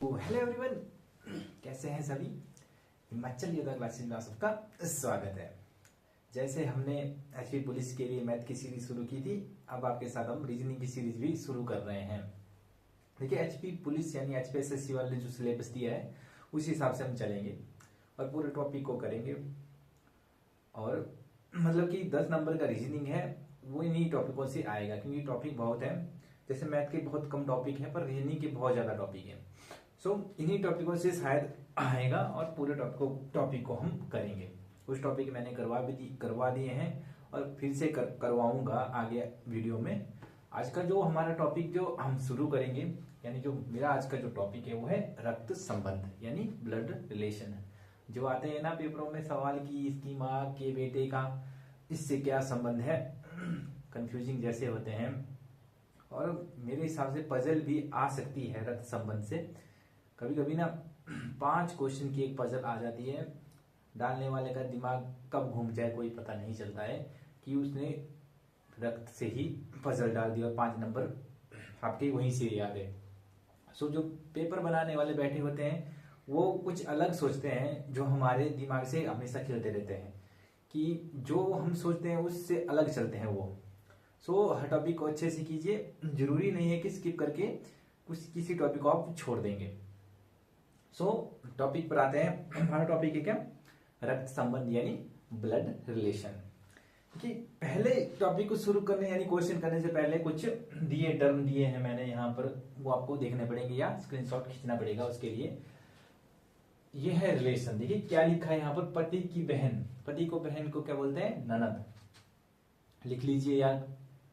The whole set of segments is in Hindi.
हेलो एवरीवन, कैसे हैं सभी। हिमाचल योद्धा क्लासेस में आप सबका स्वागत है। जैसे हमने एचपी पुलिस के लिए मैथ की सीरीज शुरू की थी, अब आपके साथ हम रीजनिंग की सीरीज भी शुरू कर रहे हैं। देखिए, एचपी पुलिस यानी एचपीएसएससी वाले जो सिलेबस दिया है उस हिसाब से हम चलेंगे और पूरे टॉपिक को करेंगे। और मतलब कि 10 नंबर का रीजनिंग है वो इन्हीं टॉपिकों से आएगा, क्योंकि टॉपिक बहुत है। जैसे मैथ के बहुत कम टॉपिक है पर रीजनिंग के बहुत ज्यादा टॉपिक है। सो इन्हीं टॉपिकों से शायद आएगा और पूरे टॉपिक को हम करेंगे। कुछ टॉपिक मैंने करवा दिए हैं और फिर से करवाऊंगा आगे वीडियो में। आज का जो हमारा टॉपिक जो हम शुरू करेंगे, यानी जो मेरा आज का जो टॉपिक है वो है रक्त संबंध यानी ब्लड रिलेशन। जो आते हैं ना पेपरों में सवाल की इसकी माँ के बेटे का इससे क्या संबंध है, कंफ्यूजिंग जैसे होते हैं। और मेरे हिसाब से पजल भी आ सकती है रक्त संबंध से। कभी कभी ना 5 क्वेश्चन की एक पजल आ जाती है, डालने वाले का दिमाग कब घूम जाए कोई पता नहीं चलता है कि उसने रक्त से ही पजल डाल दिया और 5 नंबर आपके वहीं से याद है। सो जो पेपर बनाने वाले बैठे होते हैं वो कुछ अलग सोचते हैं, जो हमारे दिमाग से हमेशा खेलते रहते हैं कि जो हम सोचते हैं उससे अलग चलते हैं वो। सो हर टॉपिक को अच्छे से कीजिए, जरूरी नहीं है कि स्किप करके किसी टॉपिक को आप छोड़ देंगे। सो टॉपिक पर आते हैं। हमारा टॉपिक है क्या, रक्त संबंध यानी ब्लड रिलेशन। कि पहले टॉपिक को शुरू करने यानी क्वेश्चन करने से पहले कुछ दिए टर्म दिए हैं मैंने यहाँ पर, वो आपको देखने पड़ेंगे या स्क्रीनशॉट खींचना पड़ेगा उसके लिए। ये है रिलेशन। देखिए क्या लिखा है यहाँ पर, पति की बहन। पति को बहन को क्या बोलते हैं, ननद। लिख लीजिए या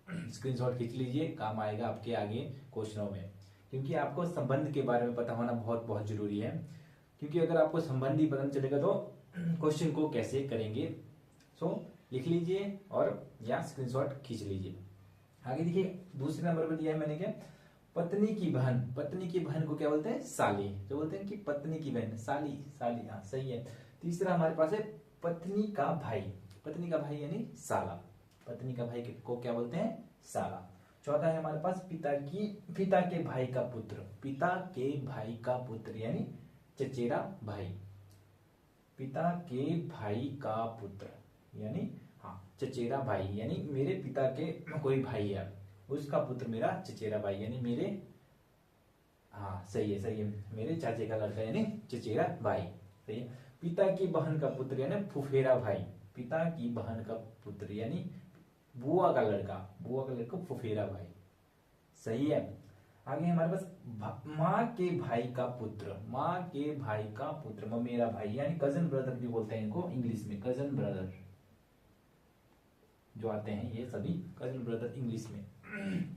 स्क्रीनशॉट खींच लीजिए, काम आएगा आपके आगे क्वेश्चनों में। क्योंकि आपको संबंध के बारे में पता होना बहुत बहुत जरूरी है, क्योंकि अगर आपको संबंध ही पता नहीं चलेगा तो क्वेश्चन को कैसे करेंगे। सो लिख लीजिए और या स्क्रीनशॉट खींच लीजिए। आगे देखिए दूसरे नंबर पर दिया है मैंने क्या, पत्नी की बहन। पत्नी की बहन को क्या बोलते हैं, साली। जो बोलते हैं कि पत्नी की बहन साली, साली, हाँ सही है। तीसरा हमारे पास है पत्नी का भाई। पत्नी का भाई यानी साला। पत्नी का भाई को क्या बोलते हैं, साला। चौथा है हमारे पास पिता के भाई का पुत्र। पिता के भाई का पुत्र यानी चचेरा भाई। पिता के भाई का पुत्र यानी हाँ चचेरा भाई, यानी मेरे पिता के कोई भाई है उसका पुत्र मेरा चचेरा भाई, यानी मेरे, हाँ सही है मेरे चाचे का लड़का यानी चचेरा भाई। सही है। पिता की बहन का पुत्र यानी फुफेरा भाई। पिता की बहन का पुत्र यानी बुआ का लड़का फुफेरा भाई। सही है। आगे हमारे पास माँ के भाई का पुत्र। माँ के भाई का पुत्र ममेरा भाई, यानी कजन ब्रदर भी बोलते हैं इनको इंग्लिश में, कजन ब्रदर जो आते हैं ये सभी कजन ब्रदर इंग्लिश में।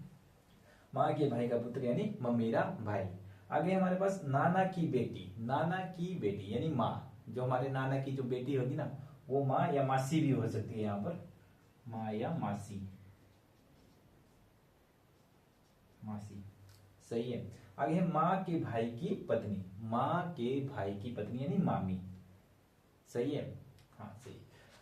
माँ के भाई का पुत्र यानी ममेरा भाई। आगे हमारे पास नाना की बेटी। नाना की बेटी यानी माँ। जो हमारे नाना की जो बेटी होगी ना वो माँ या मासी भी हो सकती है, यहाँ पर माँ या मासी, मासी। सही है। आगे है माँ के भाई की पत्नी। माँ के भाई की पत्नी यानी मामी। सही है, हाँ सही।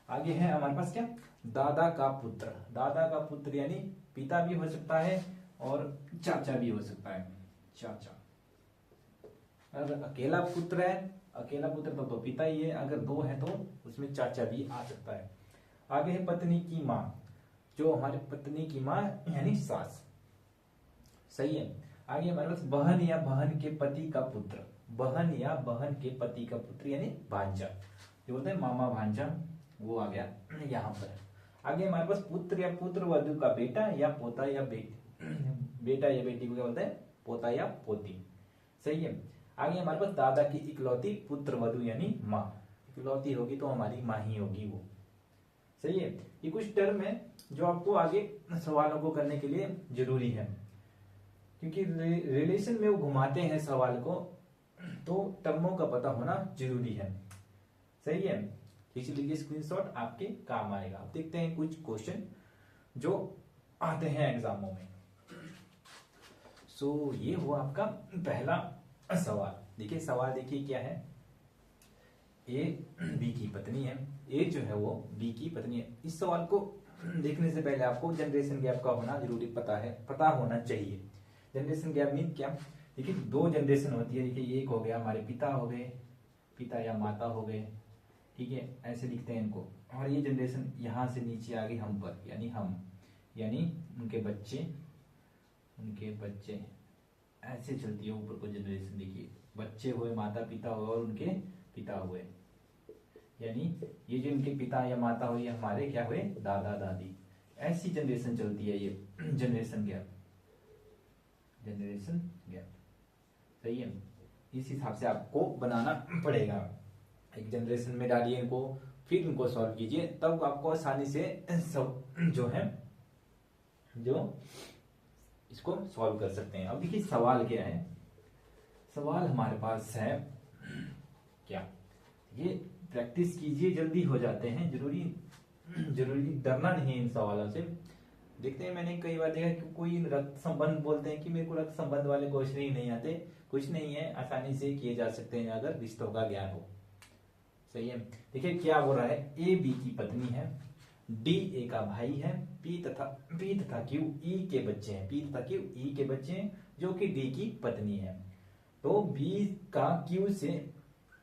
आगे है हमारे पास क्या, दादा का पुत्र। दादा का पुत्र यानी पिता भी हो सकता है और चाचा भी हो सकता है, चाचा। अगर अकेला पुत्र है, अकेला पुत्र तो पिता ही है, अगर 2 है तो उसमें चाचा भी आ सकता है। आगे है पत्नी की माँ। जो हमारे पत्नी की माँ यानी सास। सही है। आगे हमारे पास बहन या बहन के पति का पुत्र। बहन या बहन के पति का पुत्र यानी भांजा। जो बोलते हैं मामा भांजा, वो आ गया यहाँ पर। आगे हमारे पास पुत्र या पुत्र वधु का बेटा या पोता या बेटी। बेटा या बेटी को क्या बोलते हैं, पोता या पोती। सही है। आगे हमारे पास दादा की इकलौती पुत्र वधु यानी माँ। इकलौती होगी तो हमारी माँ ही होगी वो। सही है। ये कुछ टर्म है जो आपको आगे सवालों को करने के लिए जरूरी है, क्योंकि रिलेशन में वो घुमाते हैं सवाल को, तो टर्मों का पता होना जरूरी है। सही है। खींच लीजिए स्क्रीनशॉट, आपके काम आएगा। अब देखते हैं कुछ क्वेश्चन जो आते हैं एग्जामों में। सो ये हुआ आपका पहला सवाल। देखिए सवाल देखिए क्या है, ए बी की पत्नी है। ए जो है वो बी की पत्नी है। इस सवाल को देखने से पहले आपको जनरेशन गैप का होना जरूरी पता होना चाहिए। जनरेशन गैप मीन क्या, देखिए 2 जनरेशन होती है। देखिए एक हो गया हमारे पिता हो गए, पिता या माता हो गए, ठीक है, ऐसे लिखते हैं इनको। और ये जनरेशन यहाँ से नीचे आ गई हम पर, यानी हम, यानी उनके बच्चे, उनके बच्चे, ऐसे चलती है ऊपर को जनरेशन। देखिए बच्चे हुए, माता पिता हुए और उनके पिता हुए, यानी ये जो इनके पिता या माता हुए हमारे क्या हुए, दादा दादी। ऐसी जनरेशन चलती है ये जनरेशन गैप, जनरेशन गैप। सही है, इस हिसाब से आपको बनाना पड़ेगा। एक जनरेशन में डालिए इनको, फिर इनको सॉल्व कीजिए, तब आपको आसानी से सब जो है जो इसको सॉल्व कर सकते हैं। अब देखिए सवाल क्या है, सवाल हमारे पास है क्या, ये प्रैक्टिस कीजिए, जल्दी हो जाते हैं। जरूरी डरना नहीं है इन सवालों से। देखते हैं, मैंने कई बार देखा कि कोई रक्त संबंध बोलते हैं कि मेरे को रक्त संबंध वाले क्वेश्चन ही नहीं आते। कुछ नहीं है, आसानी से किए जा सकते हैं अगर रिश्तों का ज्ञान हो। सही है, देखिए क्या हो रहा है, ए बी की पत्नी है, डी ए का भाई है, पी तथा क्यू ई के बच्चे हैं, पी तथा क्यू ई के बच्चे हैं जो कि डी की पत्नी है। तो बी का क्यू से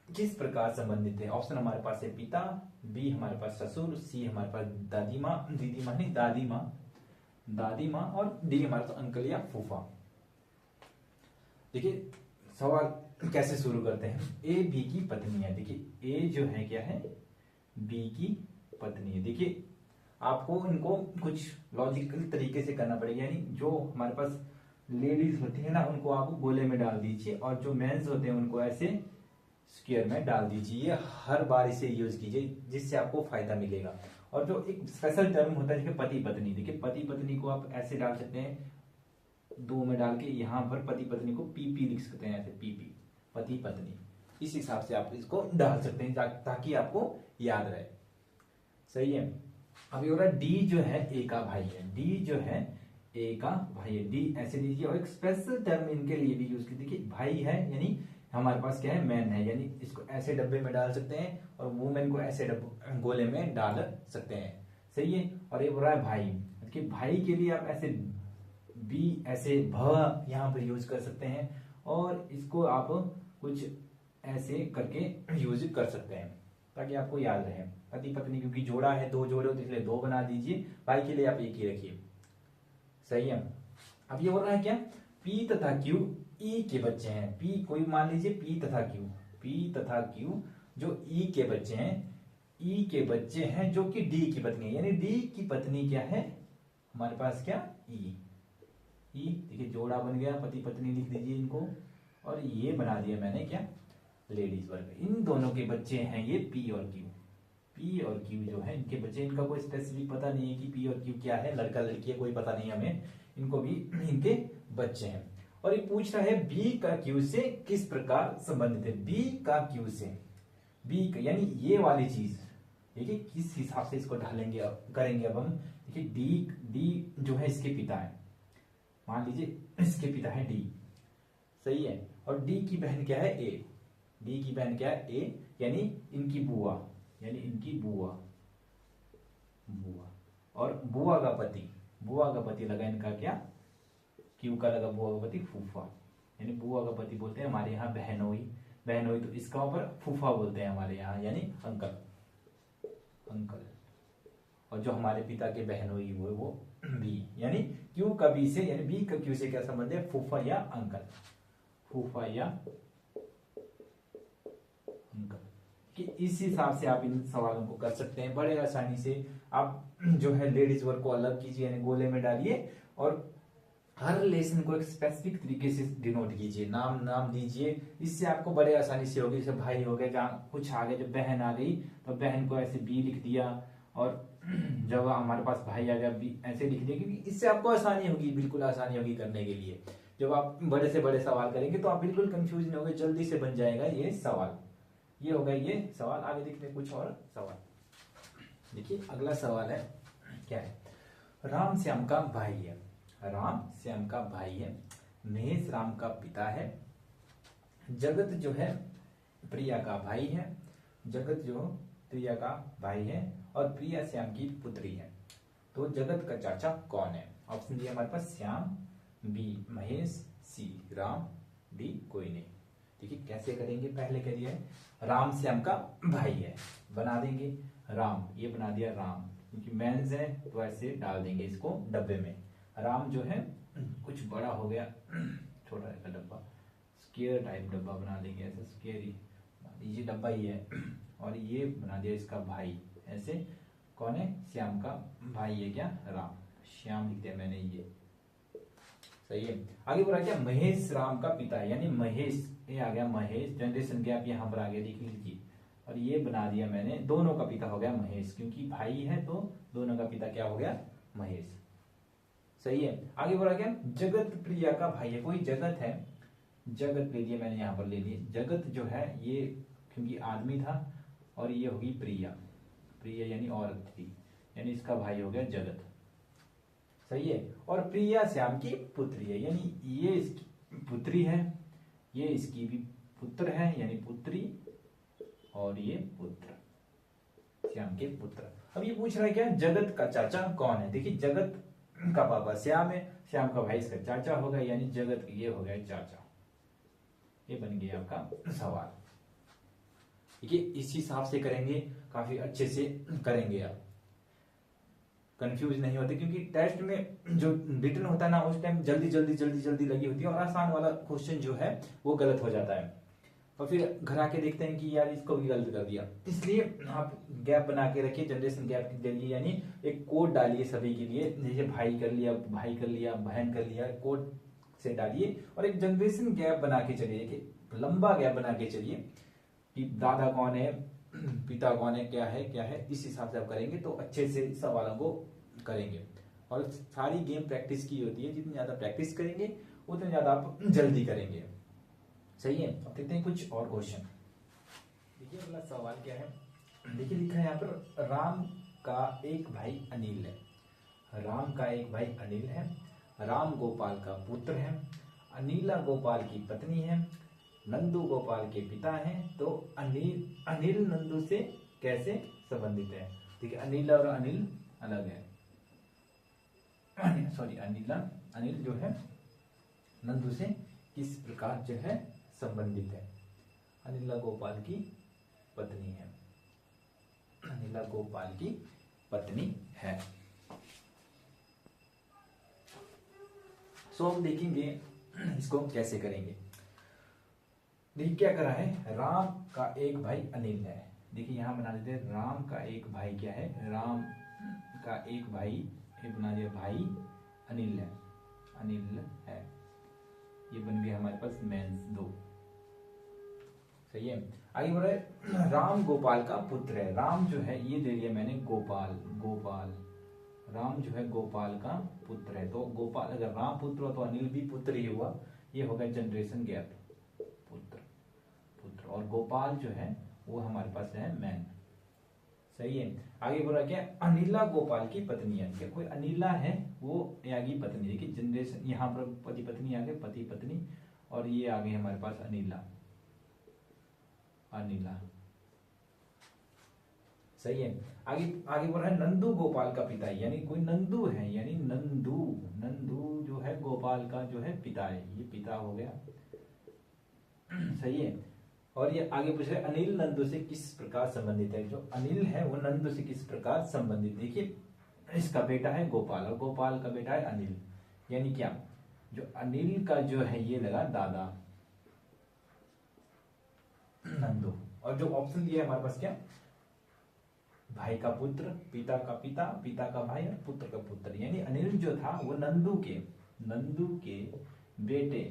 किस प्रकार संबंधित है। ऑप्शन हमारे पास है पिता, बी हमारे पास ससुर, सी हमारे पास दादी माँ, दीदी माँ नहीं दादी माँ और डी हमारे पास अंकल या फूफा। देखिए सवाल कैसे शुरू करते हैं, ए बी की पत्नी है। देखिए ए जो है क्या है, बी की पत्नी है। देखिए आपको इनको कुछ लॉजिकल तरीके से करना पड़ेगा, यानी जो हमारे पास लेडीज होती है ना उनको आप गोले में डाल दीजिए और जो मेंस होते हैं उनको ऐसे स्क्वायर में डाल दीजिए। ये हर बार इसे यूज कीजिए जिससे आपको फायदा मिलेगा। और जो एक स्पेशल टर्म होता है जैसे पति पत्नी, देखिए पति पत्नी को आप ऐसे डाल सकते हैं, 2 में डाल के यहाँ पर पति पत्नी को पीपी लिख सकते हैं, ऐसे पीपी पति पत्नी। इस हिसाब से आप इसको डाल सकते हैं ताकि आपको याद रहे। सही है, अभी हो रहा है डी जो है ए का भाई है, डी जो है ए का भाई है, डी ऐसे लीजिए। और एक स्पेशल टर्म इनके लिए भी यूज कीजिए, देखिए भाई है यानी हमारे पास क्या है, मैन है, यानी इसको ऐसे डब्बे में डाल सकते हैं और वुमेन को ऐसे गोले में डाल सकते हैं। सही है, और ये बोल रहा है भाई, कि भाई के लिए आप ऐसे बी ऐसे भ यहाँ पर यूज कर सकते हैं और इसको आप कुछ ऐसे करके यूज कर सकते हैं ताकि आपको याद रहे। पति पत्नी क्योंकि जोड़ा है, 2 जोड़े हो तो इसलिए 2 बना दीजिए, भाई के लिए आप एक ही रखिए। सही है, अब ये हो रहा है क्या, पी तथा क्यू ई के बच्चे हैं। पी कोई मान लीजिए पी तथा क्यू जो ई के बच्चे हैं, ई के बच्चे हैं जो कि डी की पत्नी है, यानी डी की पत्नी क्या है हमारे पास, क्या ई। देखिए जोड़ा बन गया, पति पत्नी लिख दीजिए इनको, और ये बना दिया मैंने क्या, लेडीज वर्ग। इन दोनों के बच्चे हैं ये पी और क्यू। पी और क्यू जो है इनके बच्चे, इनका कोई स्पेसिफिक पता नहीं है कि पी और क्यू क्या है, लड़का लड़की है कोई पता नहीं हमें, इनको भी इनके बच्चे हैं। और ये पूछ रहा है बी का क्यू से किस प्रकार संबंधित है, बी का क्यू से, बी का यानी ये वाली चीज। देखिए किस हिसाब से इसको ढालेंगे करेंगे अब हम। देखिए डी जो है इसके पिता है, मान लीजिए इसके पिता है डी। सही है, और डी की बहन क्या है ए, डी की बहन क्या है ए, यानी इनकी बुआ, और बुआ का पति लगा इनका क्या, क्यू का लगा बुआ का पति फूफा, यानी बुआ का पति बोलते हैं हमारे यहाँ बहनोई, तो इसका ऊपर फूफा बोलते हैं हमारे यहाँ, यानी अंकल। और जो हमारे पिता के बहनोई हुए वो बी, यानी क्यू का बी से, यानी बी का क्यू से क्या संबंध है, फूफा या अंकल, कि इस हिसाब से आप इन सवालों को कर सकते हैं बड़े आसानी से। आप जो है लेडीज वर्ग को अलग कीजिए, यानी गोले में डालिए और हर लेसन को एक स्पेसिफिक तरीके से डिनोट कीजिए, नाम दीजिए, इससे आपको बड़े आसानी से होगी। जैसे भाई हो गए, जहाँ कुछ आगे जब बहन आ गई तो बहन को ऐसे बी लिख दिया, और जब हमारे पास भाई आ गया बी ऐसे लिख दिया, क्योंकि इससे आपको आसानी होगी, बिल्कुल आसानी होगी करने के लिए। जब आप बड़े से बड़े सवाल करेंगे तो आप बिल्कुल कंफ्यूज नहीं होंगे, जल्दी से बन जाएगा ये सवाल। ये हो गया ये सवाल। आगे देखते हैं कुछ और सवाल। देखिए अगला सवाल है क्या है, राम श्याम का भाई है, महेश राम का पिता है, जगत जो है प्रिया का भाई है, और प्रिया श्याम की पुत्री है। तो जगत का चाचा कौन है। ऑप्शन डी हमारे पास श्याम, बी महेश, सी राम, डी कोई नहीं। देखिए कैसे करेंगे, पहले करिए राम श्याम का भाई है, बना देंगे राम, ये बना दिया राम, क्योंकि मेंस है तो ऐसे डाल देंगे इसको डब्बे में। राम जो है कुछ बड़ा हो गया, छोटा सा डब्बा, स्क्वायर टाइप डब्बा बना देंगे, ऐसे स्क्वायर ही, ये डब्बा ही है। और ये बना दिया इसका भाई, ऐसे कौन है, श्याम का भाई है क्या, राम, श्याम लिख दिया मैंने, ये सही है। आगे बोला क्या, महेश राम का पिता है, यानी महेश, ये आ गया महेश, जनरेशन गैप यहाँ पर आ गया, देख लीजिए। और ये बना दिया मैंने, दोनों का पिता हो गया महेश, क्योंकि भाई है तो दोनों का पिता क्या हो गया, महेश, सही है। आगे बोला क्या, जगत प्रिया का भाई है, कोई जगत है, जगत ले लिया मैंने यहाँ पर ले लिए, जगत जो है ये क्योंकि आदमी था, और ये होगी प्रिया, प्रिया यानी औरत थी, यानी इसका भाई हो गया जगत, सही है। और प्रिया श्याम की पुत्री है, यानी ये इसकी पुत्री है, ये इसकी भी पुत्र है, यानी पुत्री, और ये पुत्र, श्याम के पुत्र। अब ये पूछ रहा है क्या, जगत का चाचा कौन है। देखिए जगत का पापा श्याम है, श्याम का भाई इसका चाचा होगा, यानी जगत ये हो गया चाचा। ये बन गया आपका सवाल। देखिए इस हिसाब से करेंगे, काफी अच्छे से करेंगे आप, कंफ्यूज नहीं होते, क्योंकि टेस्ट में जो रिटर्न होता है ना, उस टाइम जल्दी जल्दी जल्दी जल्दी लगी होती है, और आसान वाला क्वेश्चन जो है वो गलत हो जाता है, और फिर घर आके देखते हैं कि यार इसको भी गलत कर दिया। इसलिए आप गैप बना के रखिए, जनरेशन गैप के लिए, यानी एक कोड डालिए सभी के लिए, जैसे भाई कर लिया, भाई कर लिया, बहन कर लिया, कोड से डालिए, और एक जनरेशन गैप बना के चलिए, कि लंबा गैप बना के चलिए, कि दादा कौन है, पिता कौन है, क्या है क्या है, इस हिसाब से आप करेंगे तो अच्छे से सवालों को करेंगे। और सारी गेम प्रैक्टिस की होती है, जितनी ज्यादा प्रैक्टिस करेंगे उतने ज्यादा आप जल्दी करेंगे, सही है। अब देखते हैं कुछ और क्वेश्चन। देखिए अगला सवाल क्या है, देखिए लिखा है यहाँ पर, राम का एक भाई अनिल है, राम का एक भाई अनिल है, राम गोपाल का पुत्र है, अनिला गोपाल की पत्नी है, नंदू गोपाल के पिता हैं, तो अनिल नंदू से कैसे संबंधित है। देखिए अनिल और अनिल अलग है, सॉरी अनिल जो है नंदू से किस प्रकार जो है संबंधित है। अनिला गोपाल की पत्नी है, अनिला गोपाल की पत्नी है। सो हम देखेंगे इसको कैसे करेंगे। देखिए क्या करा है, राम का एक भाई अनिल है, देखिए यहां बना देते हैं, राम का एक भाई क्या है, राम का एक भाई, ये बना दिया भाई अनिल है, अनिल है, ये बन गया हमारे पास मेंस दो, सही है। आगे बढ़ रहे, राम गोपाल का पुत्र है, राम जो है ये दे दिया मैंने गोपाल, गोपाल, राम जो है गोपाल का पुत्र है, तो गोपाल अगर राम पुत्र हो तो अनिल भी पुत्र ही हुआ, ये होगा जनरेशन गैप, पुत्र पुत्र, और गोपाल जो है वो हमारे पास है मैन, सही है। आगे बोला क्या, अनिला गोपाल की पत्नी है, क्या कोई अनिला है वो यागी पत्नी, देखिए जनरेशन यहाँ पर पति पत्नी आ गए, पति पत्नी, और ये आ गई हमारे पास अनिला, अनिला, सही है। आगे आगे बोल रहा है, नंदू गोपाल का पिता है, यानी कोई नंदू है, यानी नंदू, नंदू जो है गोपाल का जो है पिता है, ये पिता हो गया, सही है। और ये आगे पूछ रहे, अनिल नंदू से किस प्रकार संबंधित है, जो अनिल है वो नंदू से किस प्रकार संबंधित, देखिए इसका बेटा है गोपाल, और गोपाल का बेटा है अनिल, यानी क्या, जो अनिल का जो है ये लगा दादा नंदू, और जो ऑप्शन दिया है हमारे पास क्या, भाई का पुत्र, पिता का पिता, पिता का भाई, और पुत्र का पुत्र, यानी अनिल जो था वो नंदू के बेटे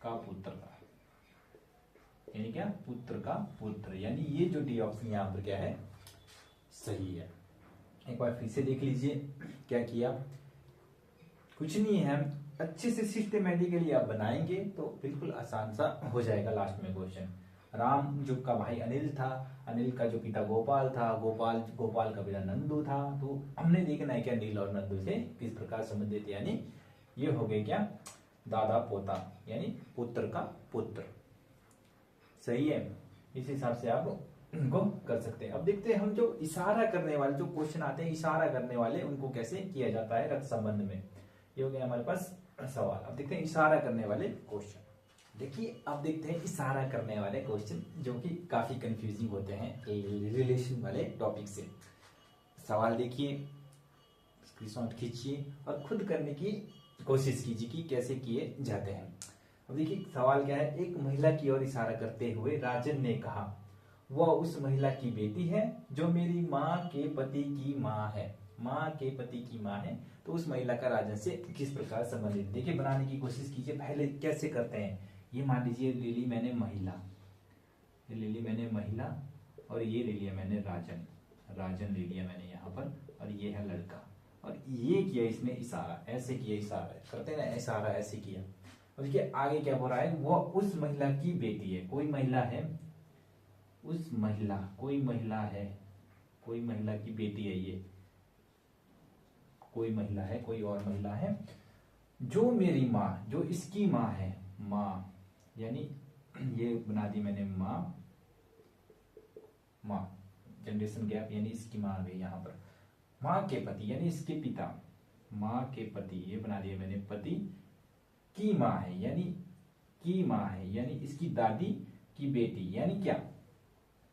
का पुत्र था, यानी क्या, पुत्र का पुत्र, यानी ये जो डी ऑप्शन यहाँ पर क्या है, सही है। एक बार फिर से देख लीजिए क्या किया, कुछ नहीं है, अच्छे से सिस्टमेटिकली आप बनाएंगे तो बिल्कुल आसान सा हो जाएगा लास्ट में क्वेश्चन। राम जो का भाई अनिल था, अनिल का जो पिता गोपाल था, गोपाल का पिता नंदू था, तो हमने देखना है कि अनिल और नंदू से किस प्रकार संबंधित, यानी ये हो गए क्या, दादा पोता, यानी पुत्र का पुत्र, सही है। इस हिसाब से आप उनको कर सकते हैं। अब देखते हैं हम जो इशारा करने वाले जो क्वेश्चन आते हैं, इशारा करने वाले उनको कैसे किया जाता है रक्त संबंध में। ये हो गया हमारे पास सवाल। अब देखते हैं इशारा करने वाले क्वेश्चन। देखिए अब देखते हैं इशारा करने वाले क्वेश्चन जो कि काफी कंफ्यूजिंग होते हैं रिलेशन वाले टॉपिक से। सवाल देखिए, स्क्रीनशॉट खींचिए और खुद करने की कोशिश कीजिए कि कैसे किए जाते हैं। अब देखिए सवाल क्या है, एक महिला की ओर इशारा करते हुए राजन ने कहा, वह उस महिला की बेटी है जो मेरी माँ के पति की माँ है। माँ के पति की माँ है, तो उस महिला का राजन से किस प्रकार संबंधित। देखिए बनाने की कोशिश कीजिए। पहले कैसे करते हैं, ये मान लीजिए ले ली मैंने महिला, ये ले ली मैंने महिला और ये ले लिया मैंने राजन, राजन ले लिया मैंने यहाँ पर, और ये है लड़का, और ये किया इसने इशारा, ऐसे किया इशारा, करते हैं ना इशारा, ऐसे किया। और देखिए आगे क्या हो रहा है, वो उस महिला की बेटी है, कोई महिला है, उस महिला, कोई महिला है, कोई महिला की बेटी है, ये कोई महिला है, कोई और महिला है, जो मेरी माँ, जो इसकी माँ है, माँ यानी ये बना दी मैंने माँ, माँ जनरेशन गैप यानी इसकी माँ आ गई यहाँ पर, माँ के पति यानी इसके पिता, माँ के पति ये बना दिया मैंने पति की माँ है, यानी की माँ है, यानी इसकी दादी की बेटी, यानी क्या,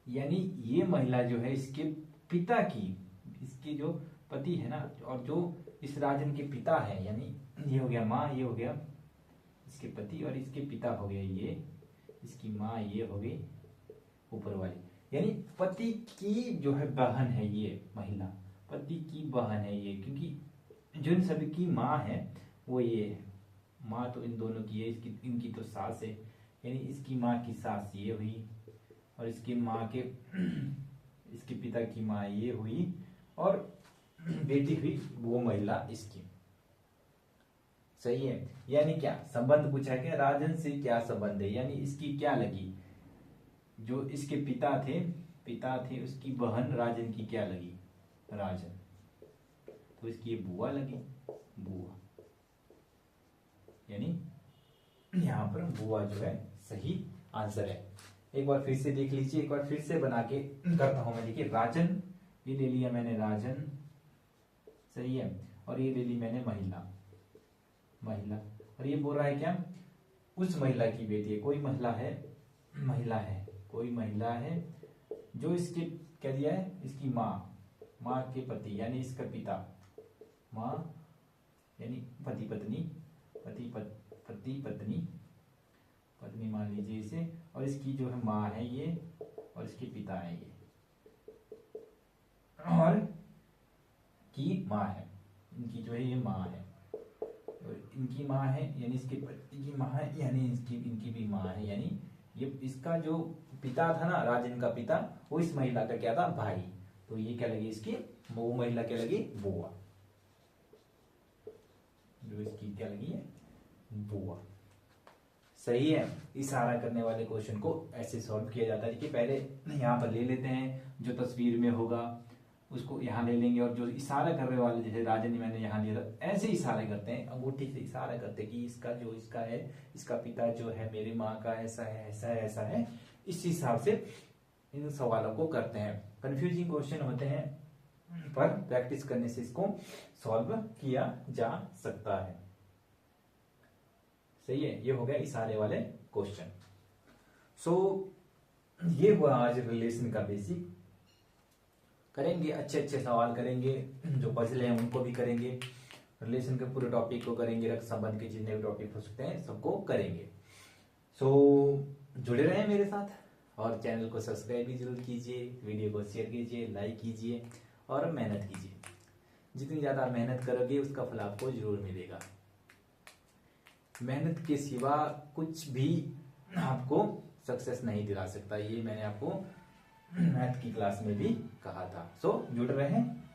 यानी ये महिला जो है इसके पिता की, इसके जो पति है ना, और जो इस राजन के पिता है, यानी ये हो गया माँ, ये हो गया इसके पति, और इसके पिता हो गया ये इसकी माँ, ये हो गई ऊपर वाली, यानी पति की जो है बहन है ये महिला, पति की बहन है ये, क्योंकि जो इन सभी की माँ है वो ये है, माँ तो इन दोनों की है, इसकी इनकी तो सास है, यानी इसकी माँ की सास ये हुई, और इसकी माँ के इसके पिता की माँ ये हुई, और बेटी हुई वो महिला इसकी। सही है, यानी क्या संबंध पूछा है, क्या राजन से क्या संबंध है, यानी इसकी क्या लगी, जो इसके पिता थे उसकी बहन राजन की क्या लगी, राजन, तो इसकी ये बुआ लगी, बुआ, यानी यहां पर बुआ जो है सही आंसर है। एक बार फिर से देख लीजिए, एक बार फिर से बना के करता हूं मैं। देखिए राजन, ये ले लिया मैंने राजन, सही है, और ये ले ली मैंने महिला, महिला, और ये बोल रहा है क्या, उस महिला की बेटी है, कोई महिला है, महिला है, कोई महिला है जो इसके क्या दिया है, इसकी माँ, माँ के पति यानी इसका पिता, माँ यानी पति पत्नी, पति पत्नी, पत्नी मान लीजिए इसे, और इसकी जो है माँ है ये, और इसके पिता है ये, और की माँ है, इनकी जो है ये माँ है, और इनकी माँ है यानी इसके पति की माँ है, यानी इनकी भी माँ है, यानी ये इसका जो पिता था ना, राजन का पिता, वो इस महिला का क्या था, भाई, तो ये क्या लगी इसकी, वो महिला क्या लगी, बुआ, जो इसकी क्या लगी है, बुआ। सही है, इशारा करने वाले क्वेश्चन को ऐसे सॉल्व किया जाता है कि पहले यहाँ पर ले लेते हैं, जो तस्वीर में होगा उसको यहाँ ले लेंगे, और जो इशारा करने वाले जैसे राजन ने मैंने यहाँ लिया था, ऐसे इशारे करते हैं, अंगूठी से इशारा करते हैं कि इसका जो इसका है, इसका पिता जो है मेरी माँ का ऐसा है, ऐसा है, ऐसा है, इस हिसाब से इन सवालों को करते हैं। कंफ्यूजिंग क्वेश्चन होते हैं, पर प्रैक्टिस करने से इसको सॉल्व किया जा सकता है। सही है, ये हो गया इशारे वाले क्वेश्चन। सो ये हुआ आज रिलेशन का बेसिक। करेंगे अच्छे अच्छे सवाल करेंगे, जो पजले हैं उनको भी करेंगे, रिलेशन के पूरे टॉपिक को करेंगे, रक्त संबंध के जितने भी टॉपिक हो सकते हैं सबको करेंगे। सो जुड़े रहें मेरे साथ, और चैनल को सब्सक्राइब भी जरूर कीजिए, वीडियो को शेयर कीजिए, लाइक कीजिए, और मेहनत कीजिए। जितनी ज्यादा मेहनत करोगे उसका फल आपको जरूर मिलेगा। मेहनत के सिवा कुछ भी आपको सक्सेस नहीं दिला सकता, ये मैंने आपको मैथ की क्लास में भी कहा था। सो जुड़ रहे हैं।